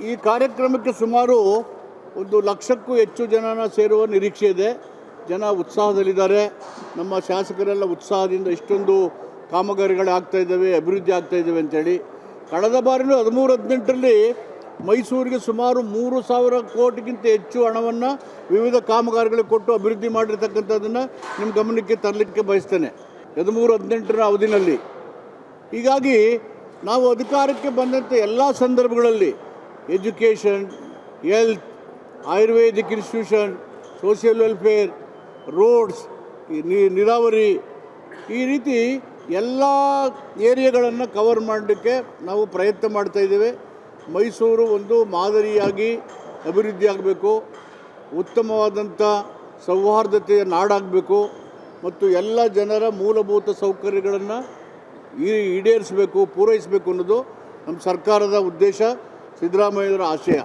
ಈ ಕಾರ್ಯಕ್ರಮಕ್ಕೆ ಸುಮಾರು 1,00,000ಕ್ಕೂ ಹೆಚ್ಚು ಜನನ ಸೇರುವ ನಿರೀಕ್ಷೆ ಇದೆ. ಜನ ಉತ್ಸಾಹದಲ್ಲಿದ್ದಾರೆ. ನಮ್ಮ ಶಾಸಕರೆಲ್ಲ ಉತ್ಸಾಹದಿಂದ ಇಷ್ಟೊಂದು ಕಾಮಗಾರಿಗಳಾಗ್ತಾ ಇದ್ದಾವೆ, ಅಭಿವೃದ್ಧಿ ಆಗ್ತಾ ಇದ್ದಾವೆ ಅಂತೇಳಿ. ಕಳೆದ ಬಾರಿನೂ 13-18ರಲ್ಲಿ ಮೈಸೂರಿಗೆ ಸುಮಾರು 3,000 ಕೋಟಿಗಿಂತ ಹೆಚ್ಚು ಹಣವನ್ನು ವಿವಿಧ ಕಾಮಗಾರಿಗಳಿಗೆ ಕೊಟ್ಟು ಅಭಿವೃದ್ಧಿ ಮಾಡಿರ್ತಕ್ಕಂಥದ್ದನ್ನು ನಿಮ್ಮ ಗಮನಕ್ಕೆ ತರಲಿಕ್ಕೆ ಬಯಸ್ತೇನೆ 13-18ರ ಅವಧಿನಲ್ಲಿ. ಹೀಗಾಗಿ ನಾವು ಅಧಿಕಾರಕ್ಕೆ ಬಂದಂಥ ಎಲ್ಲ ಸಂದರ್ಭಗಳಲ್ಲಿ education, health, Ayurvedic institution, social welfare, roads, ನೀರಾವರಿ, ಈ ರೀತಿ ಎಲ್ಲ ಏರಿಯಾಗಳನ್ನು ಕವರ್ ಮಾಡಲಿಕ್ಕೆ ನಾವು ಪ್ರಯತ್ನ ಮಾಡ್ತಾಯಿದ್ದೇವೆ. ಮೈಸೂರು ಒಂದು ಮಾದರಿಯಾಗಿ ಅಭಿವೃದ್ಧಿ ಆಗಬೇಕು, ಉತ್ತಮವಾದಂಥ ಸೌಹಾರ್ದತೆಯ ನಾಡಾಗಬೇಕು ಮತ್ತು ಎಲ್ಲ ಜನರ ಮೂಲಭೂತ ಸೌಕರ್ಯಗಳನ್ನು ಈಡೇರಿಸಬೇಕು, ಪೂರೈಸಬೇಕು ಅನ್ನೋದು ನಮ್ಮ ಸರ್ಕಾರದ ಉದ್ದೇಶ, ಸಿದ್ದರಾಮಯ್ಯರ ಆಶಯ.